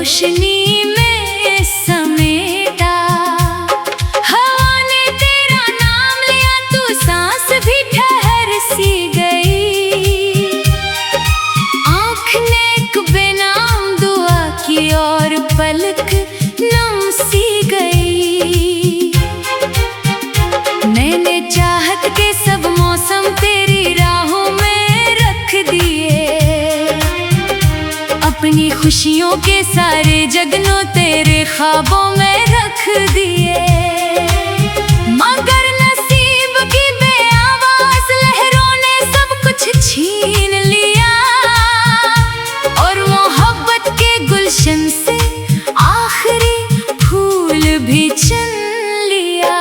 रोशनी में समेटा। हवा ने तेरा नाम लिया, तू सांस भी ठहर सी गई। आँख ने एक बेनाम दुआ की और पलक नम सी गई। मैंने चाहत के सब मौसम तेरी राहों में रख दिए। अपनी खुशियों के सारे जगनों तेरे ख्वाबों में रख दिए। मगर नसीब की बेआवाज लहरों ने सब कुछ छीन लिया, और मोहब्बत के गुलशन से आखिरी फूल भी चुन लिया।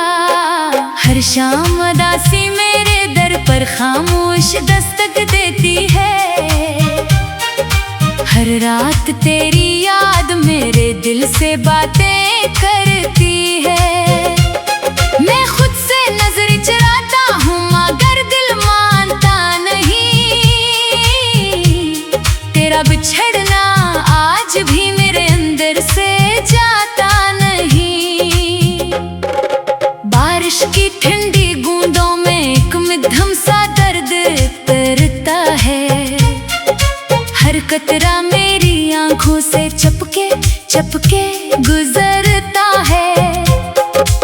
हर शाम उदासी मेरे दर पर खामोश दस्तक देती है। हर रात तेरी याद मेरे दिल से बातें करती है। मैं खुद से नजर चुराता हूँ मगर दिल मानता नहीं। तेरा बिछड़ना आज भी मेरे अंदर से जाता नहीं। बारिश की ठंडी बूंदों में एक मध्यम सा दर्द तरता है। हर कतरा मेरी आंखों से चपके चपके गुजरता है।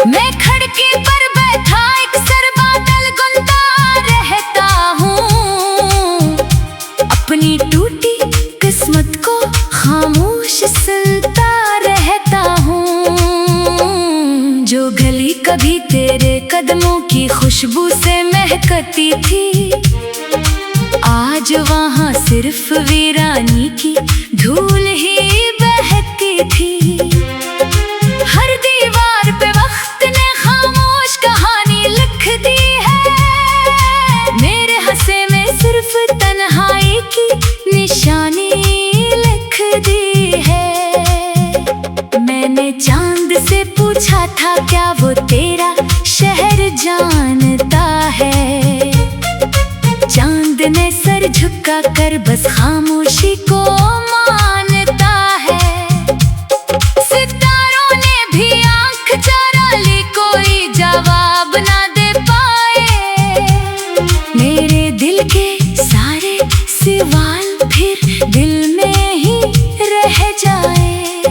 मैं खिड़की पर बैठा एक सर बादल गुनता रहता हूँ। अपनी टूटी किस्मत को खामोश सुनता रहता हूँ। जो गली कभी तेरे कदमों की खुशबू से महकती थी, आज वहाँ सिर्फ वीरानी की धूल ही बहती थी। हर दीवार पे वक्त ने खामोश कहानी लिख दी है। मेरे हंसे में सिर्फ तन्हाई की निशानी लिख दी है। मैंने चांद से पूछा था क्या वो तेरा शहर जानता है। चांद ने सर झुका कर बस खामोशी को मानता है। सितारों ने भी आंख चुरा ली, कोई जवाब ना दे पाए। मेरे दिल के सारे सवाल फिर दिल में ही रह जाए।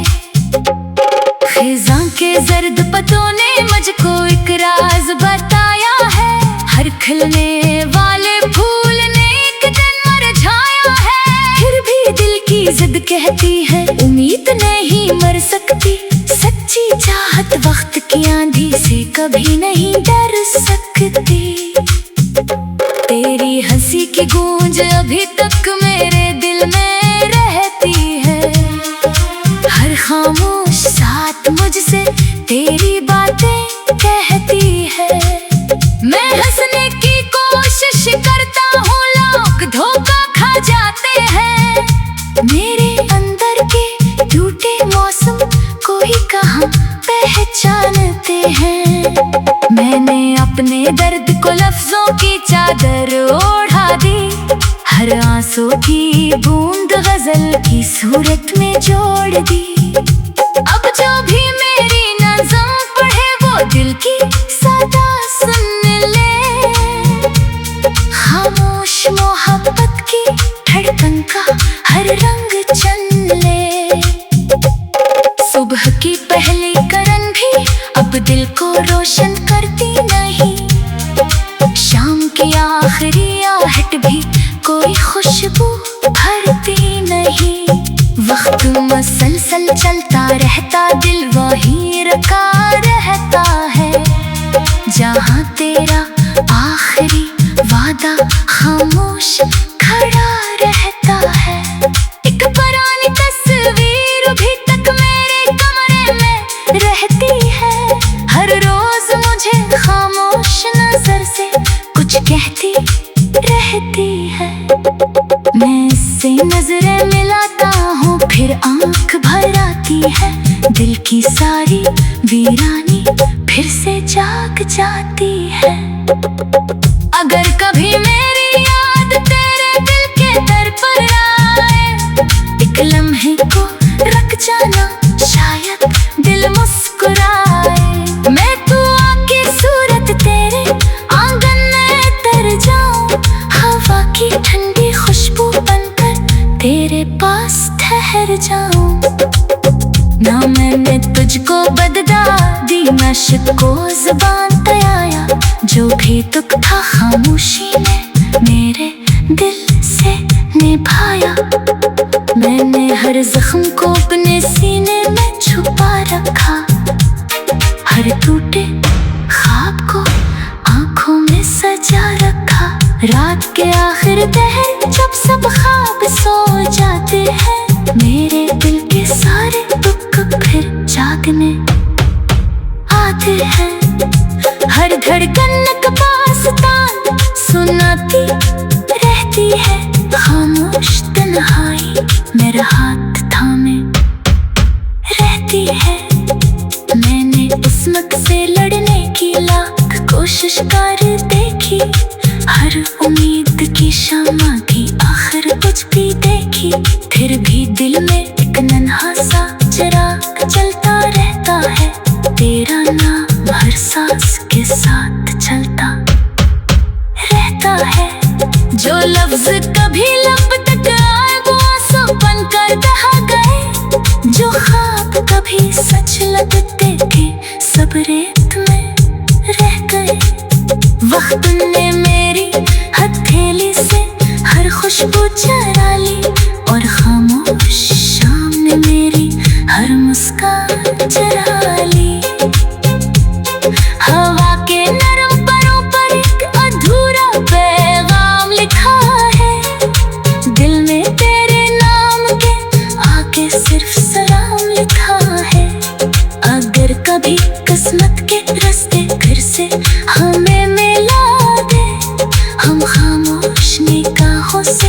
खिज़ां के जर्द पत्तों ने मुझको एक राज बताया है। हर खिलने वाले फूल ने एक दिन मुरझाया है। फिर भी दिल की जिद कहती है उम्मीद नहीं मर सकती। सच्ची चाहत वक्त की आंधी से कभी नहीं डर सकती। तेरी हंसी की गूंज अभी तक मेरे दिल में रहती है। हर खामोश साथ मुझसे तेरी बातें कहती है। मैं हंसने की कोशिश करता हूँ, लोग धोखा खा जाते हैं। मेरे अंदर के टूटे मौसम को ही कहाँ पहचानते हैं। मैंने अपने दर्द को लफ्जों की चादर ओढ़ा दी। हर आंसू की बूंद गजल की सूरत में जोड़ दी। अब जो भी मेरी नज़म पढ़े वो दिल की सदा सुन ले। खामोश मोहब्बत की धड़कन का हर रंग चुन ले। सुबह की पहली किरण भी अब दिल को रोशन करती नहीं। शाम की आखिरी आहट भी कोई खुशबू भरती नहीं। वक्त मुसलसल चलता रहता, दिल वहीं रखा रहता है। जहाँ तेरा आखिरी वादा खामोश खड़ा रहता है। एक पुरानी तस्वीर भी तक मेरे कमरे में रहती है। हर रोज मुझे खामोश नजर से कुछ कहती रहती है। मैं इससे नजरें मिलाता हूँ फिर आंख भर आती है। दिल की सारी वीरानी फिर से जाग जाती है। अगर कभी मेरी याद तेरे दिल के दर पर आए, एक लम्हे को रख जाना को बददा दी नशक को ज़बान तयाया, जो भी दुख था खामोशी ने मेरे दिल से निभाया। मैंने हर जख्म को अपने सीने में छुपा रखा, हर टूटे ख्वाब को आंखों में सजा रखा। रात के आखिर पहर जब सब ख्वाब सो जाते हैं, मेरे दिल के सारे दुख फिर जागने आते हैं। हर धड़कन का पास्तान सुनाती रहती है, खामोश तन्हाई मेरा हाथ थामे रहती है। मैंने किस्मत से लड़ने की लाख कोशिश कर देखी, हर उम्मीद की शम्मा की आखिर कुछ भी देखी। फिर भी दिल में एक नन्हा सा चिराग जलता रहता है, तेरा नाम हर सांस के साथ चलता रहता है। जो लफ्ज कभी लब तक आए वो आंसू बनकर बह गए, जो ख्वाब कभी सच लगते थे सब रेत में रह गए। वक्त ने मेरी हथेली से हर खुशबू चुरा ली, और खामोश शाम ने मेरी हर मुस्कान चुरा ली। हवा के नरम परों पर एक अधूरा पैगाम लिखा है, दिल में तेरे नाम के आगे सिर्फ सलाम लिखा है। अगर कभी किस्मत के रास्ते फिर से हमें मिला दे, हम खामोश निगाहों से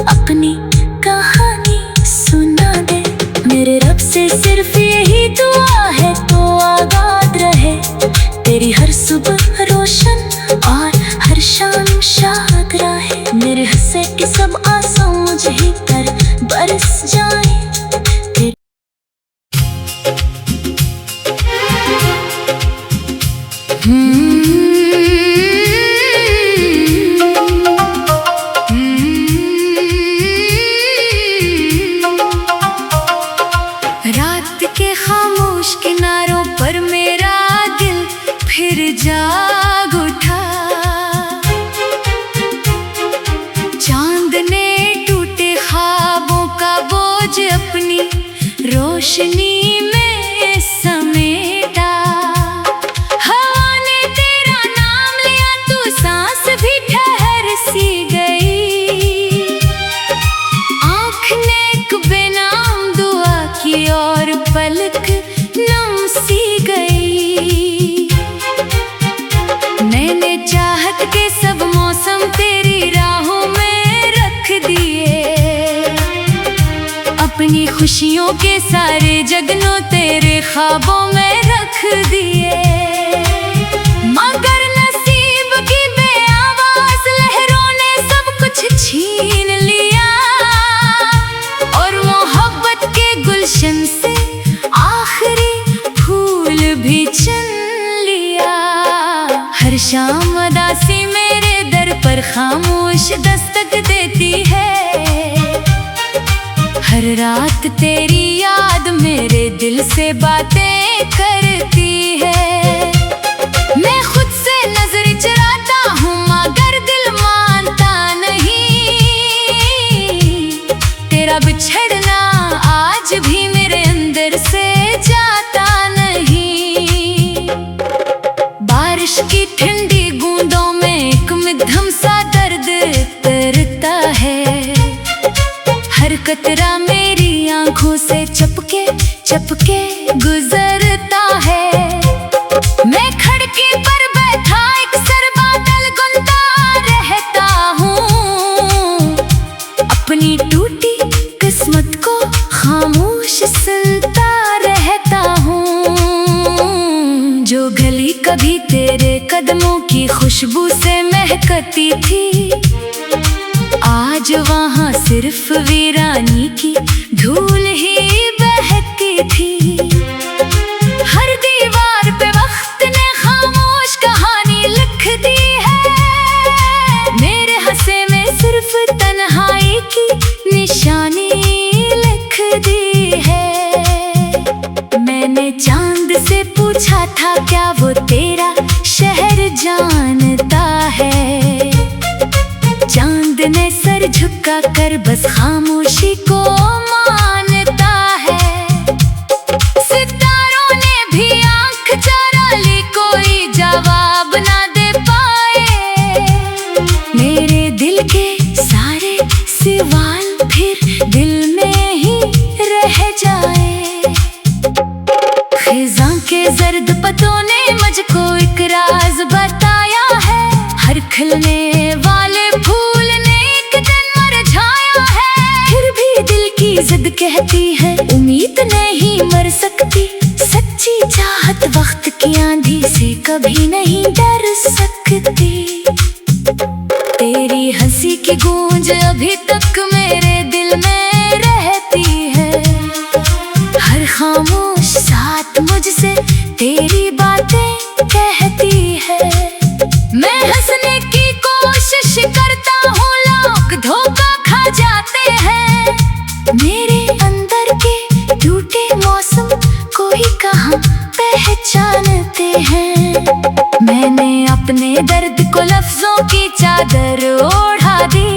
अपनी कहानी सुना दे। मेरे रब से सिर्फ यही दुआ है, तो आबाद रहे तेरी हर सुबह रोशन और हर शाम शाद रहे। मेरे हंसे के सब आंसू मुझ ही पर बरस जाए। रात के खामोश किनारों पर मेरा दिल फिर जाग उठा, चांद ने टूटे ख्वाबों का बोझ अपनी रोशनी में समेटा। हवा ने तेरा नाम लिया, तू सांस भी ठहर सी गई। आँख ने एक बेनाम दुआ की और पलक नम सी गई। मैंने चाहत के सब मौसम तेरी राहों में रख दिए, अपनी खुशियों के सारे जगनों तेरे ख्वाबों में रख दिए। मगर नसीब की बेआवाज लहरों ने सब कुछ छीन लिया, और मोहब्बत के गुलशन से आखिरी फूल भी चुन लिया। हर शाम उदासी मेरे दर पर खामोश दस्तक देती है, हर रात तेरी याद मेरे दिल से बातें करती है। मैं खुद से नजर चुराता हूँ मगर दिल मानता नहीं, तेरा बिछड़ना आज भी मेरे अंदर से जाता नहीं। बारिश की ठंडी बूंदों में एक मध्यम सा दर्द तरता है, हर कतरा मेरी आंखों से चपके चपके गुजरता है। मैं खिड़की पर बैठा एक सर बादल गुनता रहता हूँ, अपनी टूटी किस्मत को खामोश सुनता रहता हूँ। जो गली कभी तेरे कदमों की खुशबू से महकती थी, आज वहाँ सिर्फ वीरानी की धूल ही बहती थी। हर दीवार पे वक्त ने खामोश कहानी लिख दी है, मेरे हंसे में सिर्फ तन्हाई की निशानी लिख दी है। मैंने चांद से पूछा था क्या वो तेरा शहर जानता है। चांद ने सर झुका कर बस खामोशी को मानता है। सितारों ने भी आंख चुरा ली, कोई जवाब ना दे पाए। मेरे दिल के सारे सवाल फिर दिल में ही रह जाए। खिज़ां के जर्द पत्तों ने मुझको एक राज बताया है। हर खिलने वाले फूल ने एक दिन मुरझाया है। फिर भी दिल की जिद कहती है उम्मीद नहीं मर सकती। सच्ची चाहत वक्त की आंधी से कभी नहीं डर सकती। तेरी हंसी की गूंज अभी तक मेरे दिल में रहती है। हर खामोश साथ मुझसे तेरी बातें कहती है। मैं हंसने की कोशिश करता हूँ, लोग धोखा खा जाते हैं। मेरे अंदर के टूटे मौसम कोई कहाँ पहचानते हैं। मैंने अपने दर्द को लफ्जों की चादर ओढ़ा दी।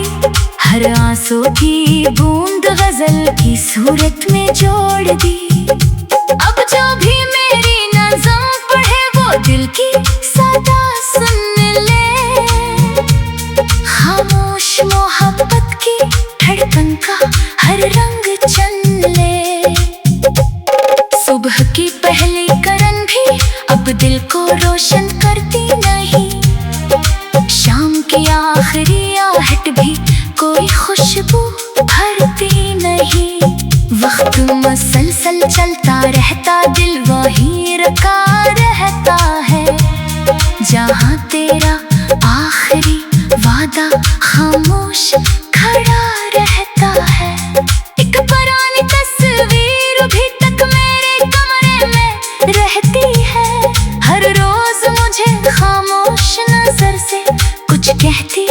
हर आंसू की बूंद गजल की सूरत में जोड़ दी। अब जो भी मेरी नज़म पढ़े वो दिल की सदा सुन ले। खामोश मोहब्बत की धड़कन का हर रंग चुन ले। सुबह की पहली किरण भी अब दिल को रोशन करती नहीं। शाम की आखिरी आहट भी कोई खुशबू भरती नहीं। वक्त मसलसल चलता रहता, दिल वहीं रखा रहता है। जहाँ तेरा आखिरी वादा खामोश खड़ा रहता है। एक पुरानी तस्वीर भी तक मेरे कमरे में रहती है। हर रोज मुझे खामोश नजर से कुछ कहती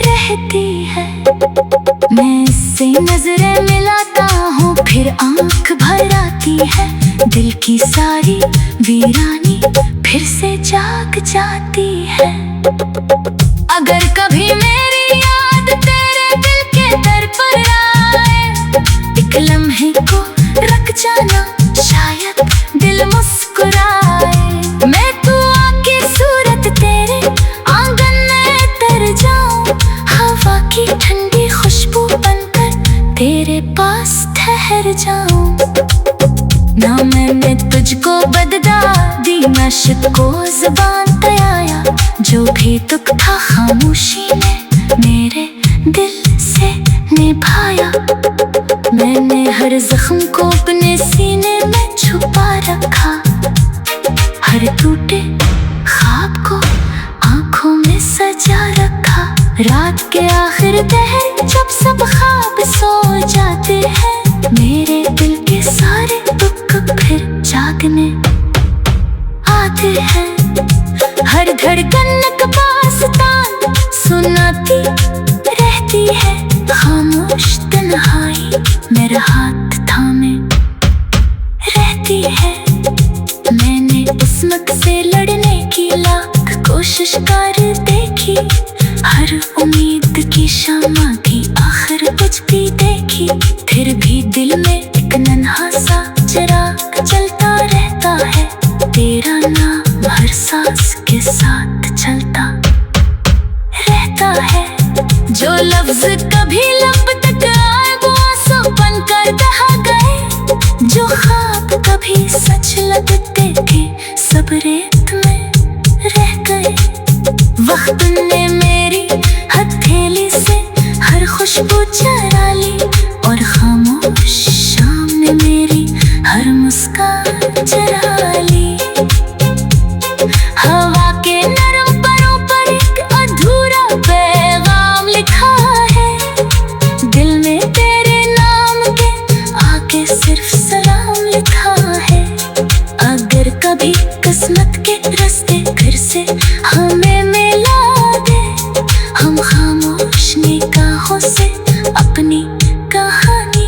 रहती है। मैं इससे नजरें मिलाता हूँ फिर आंख भर आती है। दिल की सारी वीरानी फिर से जाग जाती है। अगर कभी मेरी याद तेरे दिल के दर पर आए, एक लम्हे को रख जाना, शायद दिल मुस्कुराए। मैं तू आके सूरत तेरे आंगन में तर जाऊं, हवा की ठंडी खुशबू बनकर तेरे पास ठहर जाऊं। ना मैंने तुझको बदला दी, ना शिक को ज़बान पे आया। जो भी दुख था खामोशी ने मेरे दिल से निभाया। मैंने हर जख्म को अपने सीने में छुपा रखा। हर टूटे ख्वाब को आंखों में सजा रखा। रात के आखिर पहर जब सब ख्वाब सो जाते हैं, मेरे दिल के सारे दुख फिर जागने आते हैं। हर धड़कन का पास्तान सुनाती रहती है। खामोश तन्हाई मेरा हाथ थामे रहती है। मैंने किस्मत से लड़ने की लाख कोशिश कर देखी। हर उम्मीद की शम्मा की आखिर कुछ भी देखी। फिर भी दिल में एक नन्हा सा चिराग जलता रहता है। तेरा नाम हर सांस के साथ चलता रहता है। जो लफ्ज कभी लब तक आए वो आंसू बनकर बहा गए। जो ख्वाब कभी सच लगते थे सब रेत में रह गए। वक्त ने मेरी हथेली से हर खुशबू चुरा ली, और खामोश शाम ने मेरी हर मुस्कान चुरा ली। हवा के नरम परों पर एक अधूरा पैगाम लिखा है। दिल में तेरे नाम के आगे सिर्फ सलाम लिखा है। अगर कभी किस्मत के रास्ते फिर से हमें मिला दे, हम खामोश निगाहों से अपनी कहानी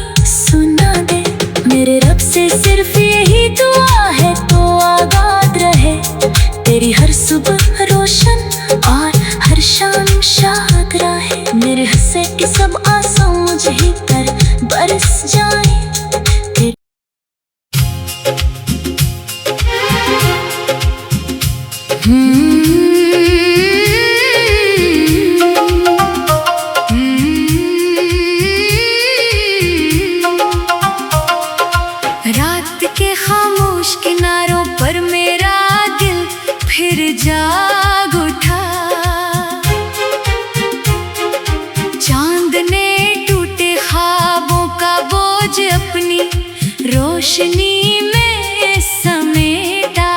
रोशनी में समेटा।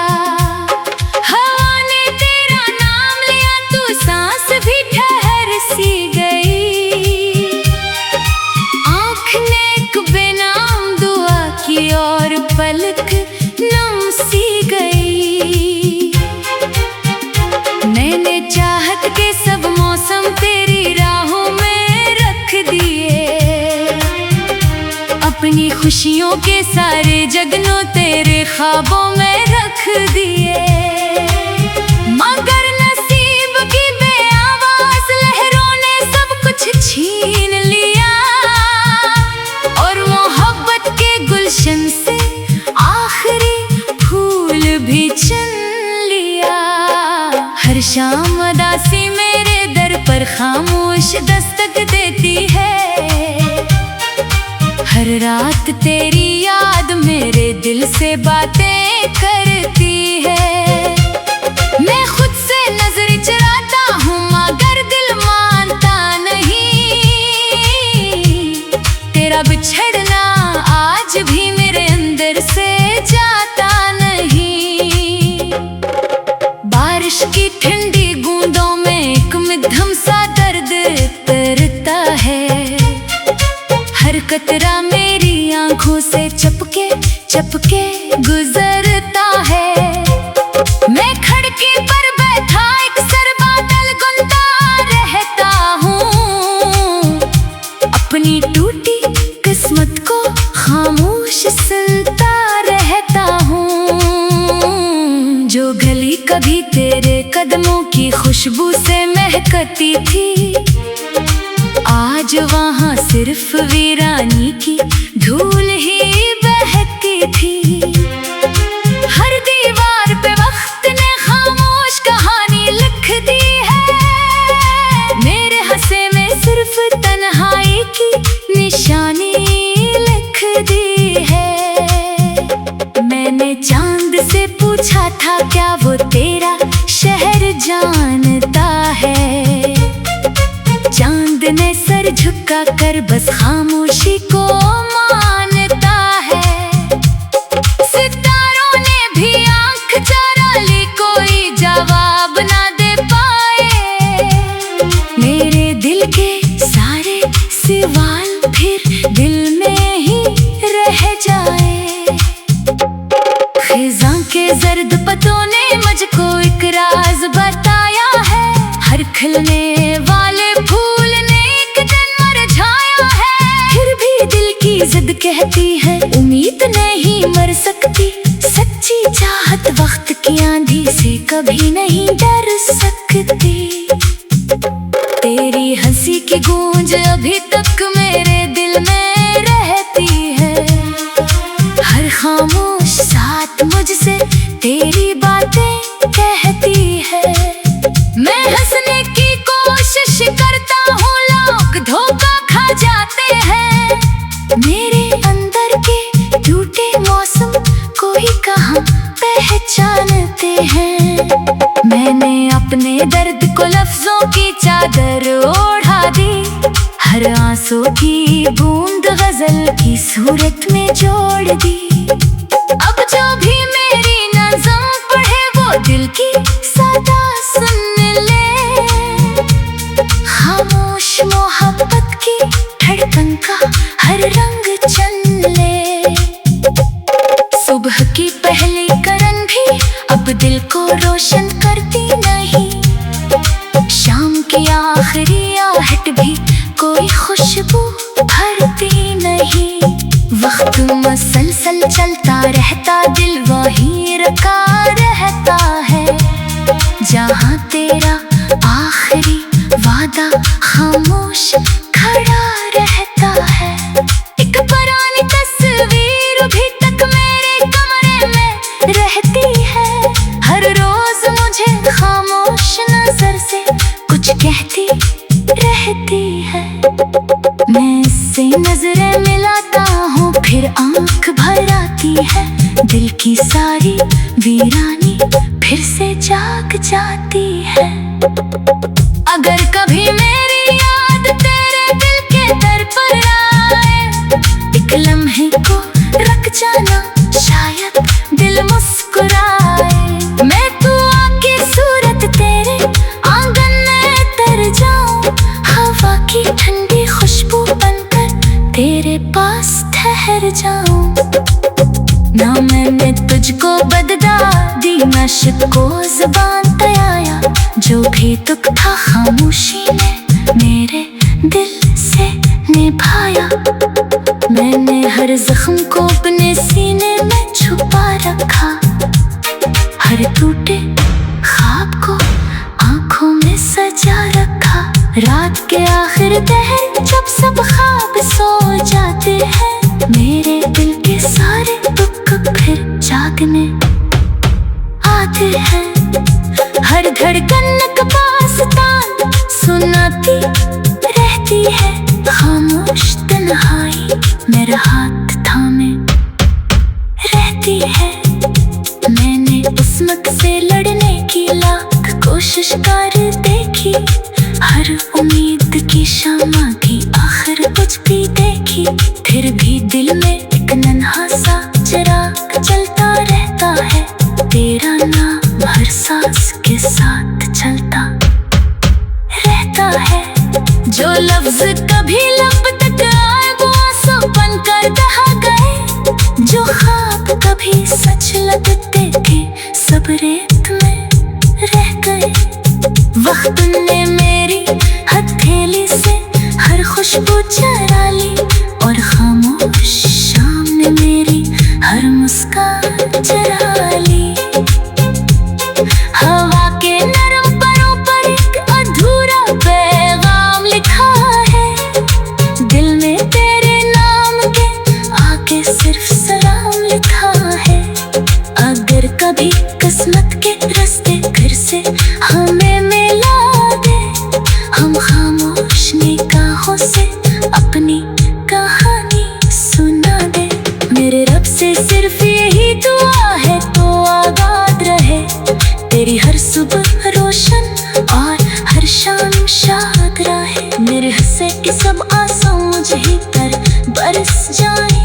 हवा ने तेरा नाम लिया, तू सांस भी ठहर सी गई। आँख ने एक बेनाम दुआ की और पलक नम सी गई। मैंने चाहत के सब मौसम तेरी राहों में रख दिए। अपनी खुशियों के सारे जगनों तेरे ख्वाबों में रख दिए। मगर नसीब की बेआवाज लहरों ने सब कुछ छीन लिया और मोहब्बत के गुलशन से आखिरी फूल भी चुन लिया। हर शाम उदासी मेरे दर पर खामोश दस्तक देती है। हर रात तेरी याद मेरे दिल से बातें करती है। मैं खुद से नजर चुराता हूँ मगर दिल मानता नहीं। तेरा बिछड़ना आज भी मेरे अंदर से जाता नहीं। बारिश की ठंडी बूंदों में एक मध्यम सा दर्द तरता है। हर कतरा मेरी आंखों से चपके चपके गुजरता है। मैं खिड़की पर बैठा एक सर बादल गुनता रहता हूँ। अपनी टूटी किस्मत को खामोश सुनता रहता हूँ। जो गली कभी तेरे कदमों की खुशबू से महकती थी, आज वहाँ सिर्फ वीरानी की धूल ही बहती थी। हर दीवार पे वक्त ने खामोश कहानी लिख दी है। मेरे हंसे में सिर्फ तन्हाई की निशानी लिख दी है। मैंने चांद से पूछा था क्या वो तेरा शहर जानता है। चांद ने सर झुका कर बस खामोशी को मानता है। सितारों ने भी आंख चुरा ली, कोई जवाब ना दे पाए। मेरे दिल के सारे सवाल फिर दिल में ही रह जाए। खिज़ां के जर्द पत्तों ने मुझको एक राज बताया है। हर खिलने वाले फूल ने एक दिन मुरझाया है। फिर भी दिल की जिद कहती है उम्मीद नहीं मर सकती। सच्ची चाहत वक्त की आंधी से कभी नहीं डर सकती। तेरी हंसी की गूंज अभी तक मेरे दिल में रहती है। हर खामोश साथ मुझसे तेरी बातें कहती है। मैं हंसने की कोशिश करता हूँ, लोग धोखा खा जाते हैं। मेरे अंदर के टूटे मौसम कोई कहाँ पहचानते हैं। मैंने अपने दर्द को लफ्जों की चादर ओढ़ा दी। हर आंसू की बूंद गजल की सूरत में जोड़ दी। अब जो भी मेरी नज़म पढ़े वो दिल की सदा सुन ले। खामोश मोहब्बत की धड़कन का हर रंग चुन ले। सुबह की पहली किरण भी अब दिल को रोशन करती नहीं। शाम की आखिरी आहट भी कोई खुशबू भरती नहीं। वक्त मसलसल चलता रहता, दिल वहीं रखा रहता है। जहाँ तेरा आखिरी वादा खामोश खड़ा रहता है। एक पुरानी तस्वीर भी तक मेरे कमरे में रहती है। हर रोज मुझे खामोश नजर से कुछ कहती रहती है। मैं इससे नजरें मिलाता हूँ फिर आंख भर आती है। दिल की सारी वीरानी फिर से जाग जाती है। अगर कभी मेरी याद तेरे दिल के दर पर आए, एक लम्हे को रख जाना। हाँ मैंने तुझको बदला दी नशक को ज़बान तयाया, जो भी दुख था खामोशी ने मेरे दिल से निभाया। मैंने हर जख्म को अपने सीने में छुपा रखा, हर टूटे ख्वाब को आंखों में सजा रखा। रात के आखिर पहर जब सब ख्वाब सो जाते हैं, मेरे दिल के सारे दुख फिर जागने आते हैं। हर धड़कन का पास्तान सुनाती रहती है, खामोश तन्हाई मेरा हाथ थामे रहती है। मैंने किस्मत से लड़ने की लाख कोशिश कर देखी, हर उम्मीद की शम्मा की आखिर कुछ भी देखी। फिर भी दिल में एक नन्हा सा चिराग जलता रहता है, तेरा नाम हर सांस के साथ चलता रहता है। जो लफ्ज कभी लब तक आए वो आंसू बनकर बहा गए, जो ख्वाब कभी सच लगते थे सब रेत में रह गए। वक्त ने मेरी हथेली से हर खुशबू चुरा ली, और खामोश शाम ने मेरी हर मुस्कान चुरा ली। हवा के नरम परों पर एक अधूरा पैगाम लिखा है, दिल में तेरे नाम के आगे सिर्फ सलाम लिखा है। अगर कभी किस्मत के रास्ते फिर से हमें मिला दे, हम खामोश निगाहों से अपनी कहानी सुना दे। मेरे रब से सिर्फ यही दुआ है, तो आबाद रहे तेरी हर सुबह रोशन और हर शाम शाद रहे। मेरे हंसे के सब आंसू मुझ ही पर बरस जाए।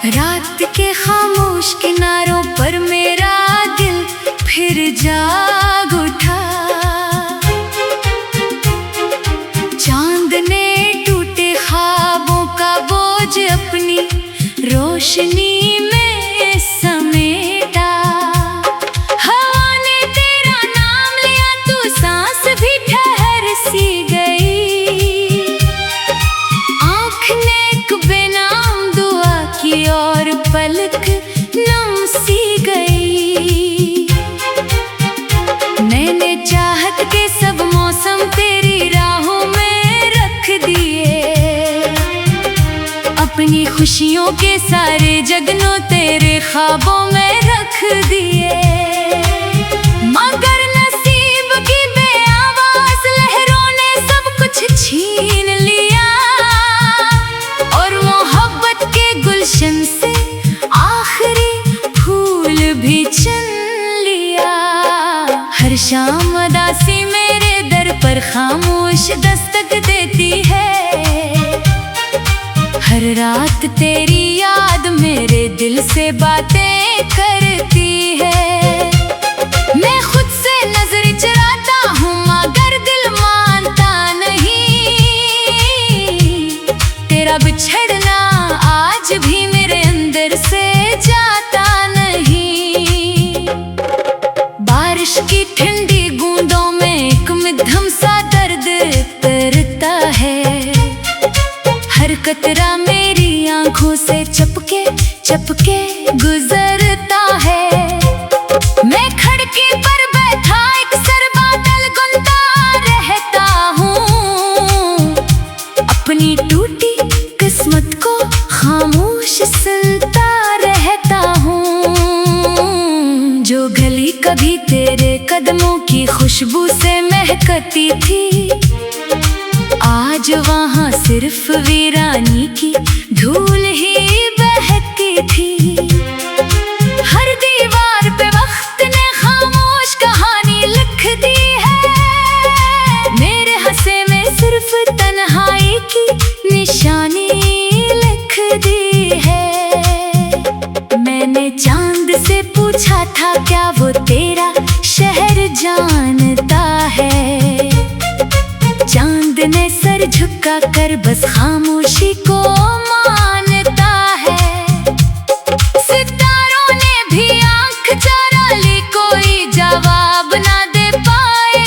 रात के खामोश किनारों पर मेरा दिल फिर जाग उठा, चांद ने टूटे ख्वाबों का बोझ अपनी रोशनी में समेटा। हवा ने तेरा नाम लिया, तू सांस भी ठहर सी गई। आँख ने एक बेनाम दुआ की और पलक नम सी गई। मैंने चाहत के सब मौसम तेरी राहों में रख दिए, अपनी खुशियों के सारे जगनों तेरे ख्वाबों में रख दिए। मगर नसीब की बेआवाज लहरों ने सब कुछ छीन लिया, और मोहब्बत के गुलशन से आखिरी फूल भी चुन लिया। हर शाम उदासी मेरे दर पर खामोश दस्तक देती है, हर रात तेरी याद मेरे दिल से बातें करती है। मैं खुद से नजर चुराता हूँ मगर दिल मानता नहीं, तेरा बिछड़ना आज भी मेरे अंदर से जाता नहीं। बारिश की ठंडी बूंदों में एक मध्यम सा दर्द तरता है, हर कतरा मेरी आंखों से चपके चपके गुजरता है। मैं खिड़की पर बैठा एक सरबादल गुनता रहता हूँ, अपनी टूटी किस्मत को खामोश सुनता रहता हूँ। जो गली कभी तेरे कदमों की खुशबू से महकती थी, आज वहाँ सिर्फ वीरानी की धूल ही बहती थी। हर दीवार पे वक्त ने खामोश कहानी लिख दी है, मेरे हंसे में सिर्फ तन्हाई की निशानी लिख दी है। मैंने चांद से पूछा था क्या वो तेरा शहर जानता है। चांद ने सर झुका कर बस खामोशी को मानता है। सितारों ने भी आंख चरा ली, कोई जवाब ना दे पाए।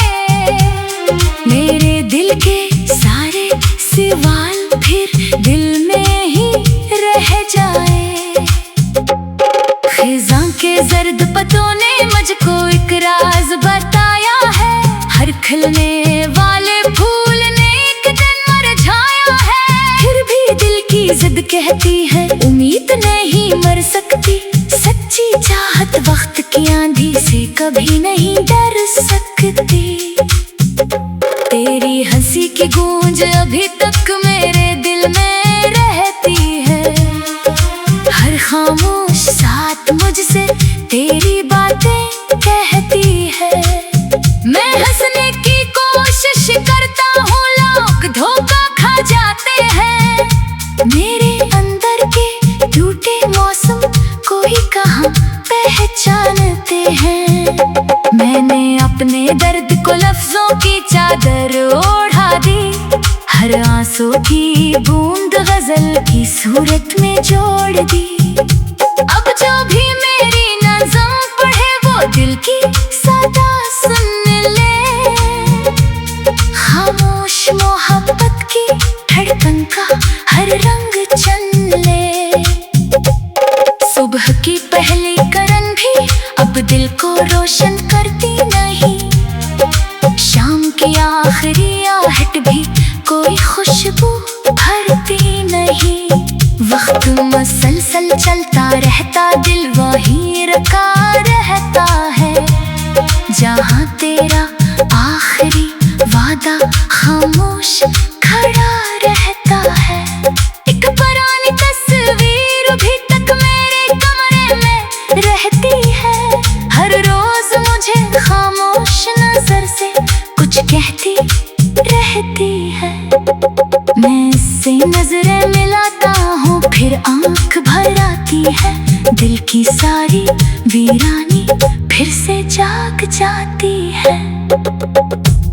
मेरे दिल के सारे सवाल फिर दिल में ही रह जाए। खिज़ां के जर्द पत्तों ने मुझको एक राज बताया है। हर खिलने वाले फूल ने एक दिन मुरझाया है। फिर भी दिल की जिद कहती है उम्मीद नहीं मर सकती। सच्ची चाहत वक्त की आंधी से कभी नहीं डर सकती। तेरी हंसी की गूंज अभी तक मेरे दिल में रहती है। हर खामोश साथ मुझसे तेरी बातें कहती है। मैं हंसने की कोशिश करता हूँ, लोग धोखा खा जाते हैं। मेरे अंदर के टूटे मौसम कोई कहाँ पहचानते हैं। मैंने अपने दर्द को लफ्जों की चादर ओढ़ा दी। हर आंसू की बूंद गजल की सूरत में जोड़ दी। अब जो भी मेरी नज़म पढ़े वो दिल की सदा सुन ले। खामोश मोहब्बत की धड़कन का हर रंग चन ले। सुबह की पहली किरण भी अब दिल को रोशन करती नहीं। शाम की आखिरी आहट भी कोई खुशबू भरती नहीं। वक्त मसलसल चलता रहता, दिल वहीं रखा रहता है। जहाँ तेरा आखिरी वादा खामोश खड़ा रहता है। एक पुरानी तस्वीर भी तक मेरे कमरे में रहती है। हर रोज मुझे खामोश नजर से कुछ कहती रहती है। मैं इससे नजरें मिलाता हूँ फिर आंख भर आती है। दिल की सारी वीरानी फिर से जाग जाती है।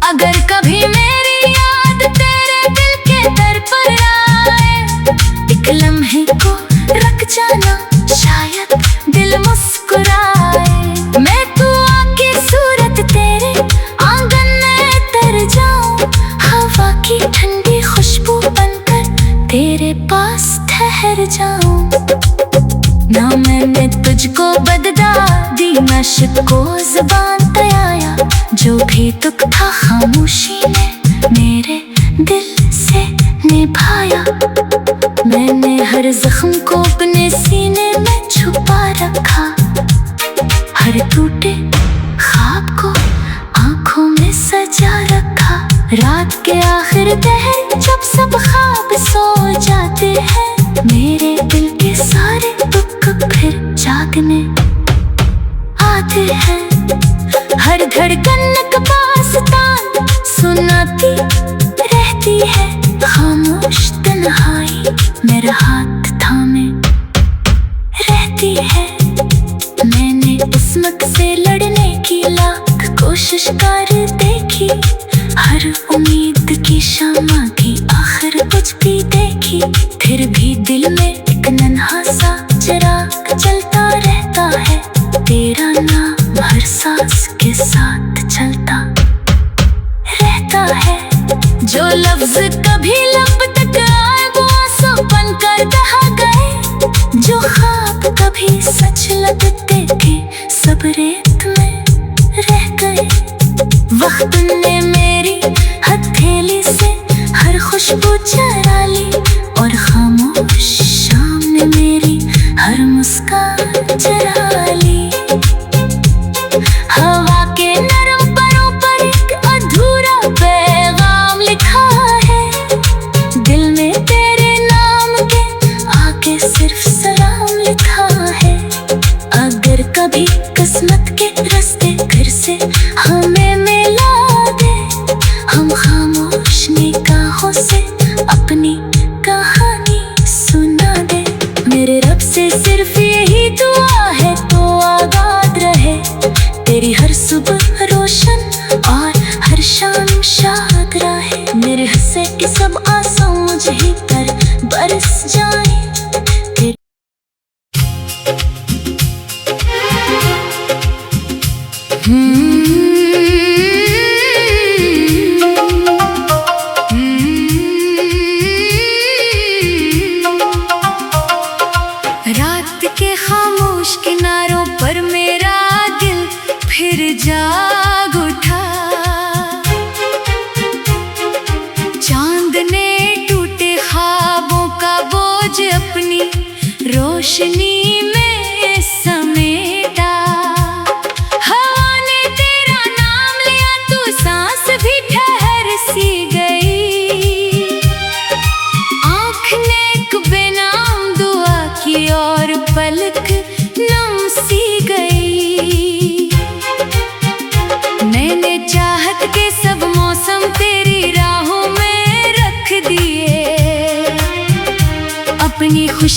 अगर कभी मेरी याद तेरे दिल के दर पर आए, एक लम्हे को रख जाना, शायद दिल मुस्कुराए। मैं तू आके सूरत तेरे आंगन में तर जाऊं। हवा की ठंडी खुशबू बनकर तेरे पास ठहर जाऊं। ना मैंने तुझको बदला दी, ना शिक को ज़ुबान तयाया। जो भी दुख था खामोशी ने मेरे दिल से निभाया। मैंने हर जख्म को अपने सीने में छुपा रखा। हर टूटे ख्वाब को आंखों में सजा रखा। रात के आखिर पहर जब सब ख्वाब सो जाते हैं, मेरे दिल के सारे दुख फिर जागने आते हैं। हर धड़कन का पास्तान सुनाती रहती है। खामोश तन्हाई मेरा हाथ थामे रहती है। मैंने किस्मत से लड़ने की लाख कोशिश कर देखी। हर उम्मीद की शम्मा की आखिर कुछ भी देखी। फिर भी दिल में एक नन्हा सा चिराग जलता रहता है। तेरा नाम हर सांस के साथ चलता रहता है। जो लफ्ज कभी लब तक आए वो आंसू बनकर बहा गए। जो ख्वाब कभी सच लगते थे सब रेत में रह गए। वक्त ने मेरी हथेली से हर खुशबू चरा ली, और खामोश शाम ने मेरी हर मुस्कान चरा ली। हवा के नरम परों पर एक अधूरा पैगाम लिखा है। दिल में तेरे नाम के आगे सिर्फ सलाम लिखा है। अगर कभी किस्मत के रास्ते फिर से हमें मिला दे, हम खामोश निगाहों से अपनी कहानी सुना दे। मेरे रब से सिर्फ यही दुआ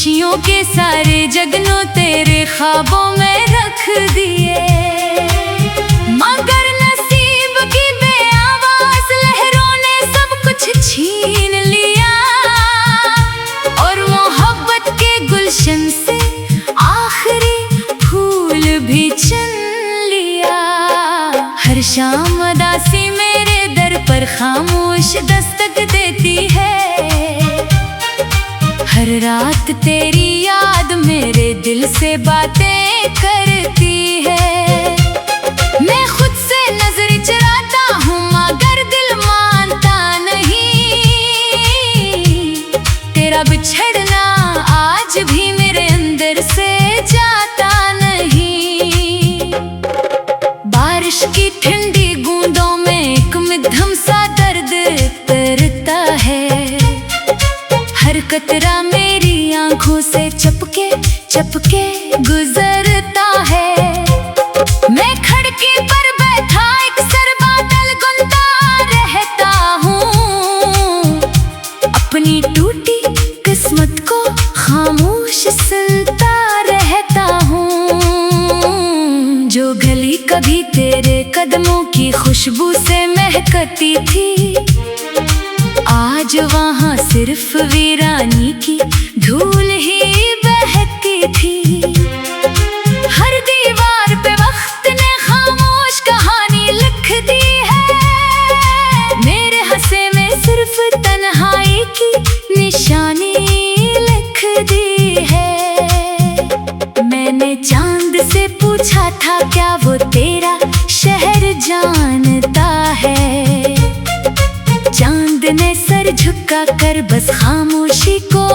खुशियों के सारे जगनों तेरे ख्वाबों में रख दिए, मगर नसीब की बेआवाज लहरों ने सब कुछ छीन लिया, और मोहब्बत के गुलशन से आखिरी फूल भी चुन लिया। हर शाम उदासी मेरे दर पर खामोश दस्तक देती है, हर रात तेरी याद मेरे दिल से बातें करती है। मैं खुद से नजर चुराता हूँ मगर दिल मानता नहीं, तेरा बिछड़ना आज भी मेरे अंदर से जाता नहीं। बारिश की ठंडी बूंदों में एक मध्यम सा दर्द तरता है, हर कतरा मेरी आंखों से चपके चपके गुजरता है। मैं खिड़की पर बैठा एक सर बादल गुनता रहता हूँ, अपनी टूटी किस्मत को खामोश सुनता रहता हूँ। जो गली कभी तेरे कदमों की खुशबू से महकती थी, आज वहाँ सिर्फ वीरानी की धूल ही बहती थी। हर दीवार पे वक्त ने खामोश कहानी लिख दी है, मेरे हंसे में सिर्फ तन्हाई की निशानी लिख दी है। मैंने चांद से पूछा था क्या वो तेरा शहर जानता है, चांद ने सर झुका कर बस खामोशी को